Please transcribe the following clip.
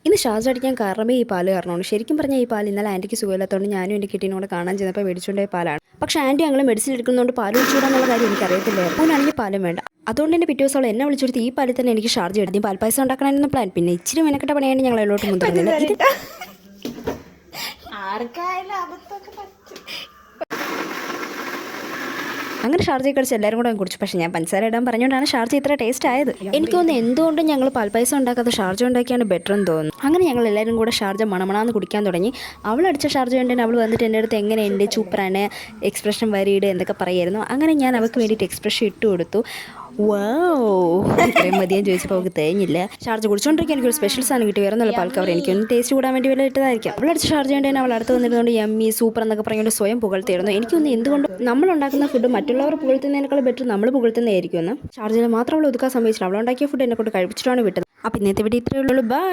ഇന്ന് ഷാർജ അടിക്കാൻ കാരണമേ ഈ പാല് കാരണമാണ്. ശരിക്കും പറഞ്ഞാൽ ഈ പാൽ ഇന്നലെ ആൻറ്റിക്ക് സുഖമില്ലാത്തതുകൊണ്ട് ഞാനും എൻ്റെ കിട്ടീനോട് കാണാൻ ചെന്നപ്പോൾ മേടിച്ചുകൊണ്ടേ പാലാണ്. പക്ഷേ ആൻറ്റി ഞങ്ങൾ മെഡിസിൻ എടുക്കുന്നതുകൊണ്ട് പാൽ ഒഴിച്ചുകൂടാന്നുള്ള കാര്യം എനിക്കറിയത്തില്ലായിരുന്നു. അവനാണെങ്കിൽ പാലും വേണ്ട. അതുകൊണ്ട് തന്നെ പിറ്റേ ദിവസം എന്നെ വിളിച്ചെടുത്ത് ഈ പാലിൽ തന്നെ എനിക്ക് ഷാർജ എടുത്തി പാൽപ്പായസം ഉണ്ടാക്കണമെന്ന് പ്ലാൻ. പിന്നെ ഇച്ചിരി മെനക്കെട്ട പണിയാണ് ഞങ്ങൾ അതിലോട്ട് മുതിർന്നത്. അങ്ങനെ ഷാർജ കഴിച്ച് എല്ലാവരും കൂടെ കുടിച്ചു. പക്ഷേ ഞാൻ പഞ്ചസാര ഇടാൻ പറഞ്ഞുകൊണ്ടാണ് ഷാർജ ഇത്ര ടേസ്റ്റ് ആയത്. എനിക്ക് തോന്നുന്നു എന്തുകൊണ്ടും ഞങ്ങൾ പാൽപ്പായസം ഉണ്ടാക്കാത്ത ഷാർജ ഉണ്ടാക്കിയാണ് ബെറ്റർ എന്ന് തോന്നുന്നു. അങ്ങനെ ഞങ്ങൾ എല്ലാവരും കൂടെ ഷാർജ മണമണാന്ന് കുടിക്കാൻ തുടങ്ങി. അവളടിച്ച ഷാർജ ഉണ്ടെങ്കിൽ അവൾ വന്നിട്ട് എൻ്റെ അടുത്ത് എങ്ങനെയുണ്ട്, സൂപ്പറാണ്, എക്സ്പ്രഷൻ വരിയിട് എന്തൊക്കെ പറയായിരുന്നു. അങ്ങനെ ഞാൻ അവൾക്ക് വേണ്ടിയിട്ട് എക്സ്പ്രഷൻ ഇട്ട് കൊടുത്തു. വാവ്, ഇത്രയും മതിയാൻ ചോദിച്ചപ്പോൾ അവൾക്ക് തേഞ്ഞില്ല. ഷാർജ കുടിച്ചുകൊണ്ടിരിക്കാൻ എനിക്കൊരു സ്പെഷ്യൽ സാധനം കിട്ടി. വേറെ നല്ല പാൽക്കവർ എനിക്കൊന്ന് ടേസ്റ്റ് കൂടാൻ വേണ്ടി വല്ല ഇട്ടതായിരിക്കാം. അവളടിച്ച ഷാർജ ഉണ്ടെങ്കിൽ അവൾ അടുത്ത് വന്നിരുന്നുകൊണ്ട് യമ്മി സൂപ്പർ എന്നൊക്കെ പറഞ്ഞുകൊണ്ട് സ്വയം പുകഴ്ത്തിയിരുന്നു. എനിക്കൊന്ന് എന്തുകൊണ്ട് നമ്മൾ ഉണ്ടാക്കുന്ന ഫുഡ് മറ്റുള്ളവർ പുകഴ്ത്തുന്നതിനേക്കാൾ ബെറ്റർ നമ്മൾ പുകഴ്ത്തുന്നതായിരിക്കും എന്ന്. ഷാർജയിൽ മാത്രം അവൾ ഒതുക്കാൻ സമ്മതിച്ചില്ല. അവളുണ്ടാക്കിയ ഫുഡ് എന്നെ കൊണ്ട് കഴിപ്പിച്ചിട്ടാണ് വിട്ടത്. അപ്പോൾ ഇന്നത്തെ വീഡിയോ ഇത്രയേ ഉള്ളൂ. ബൈ.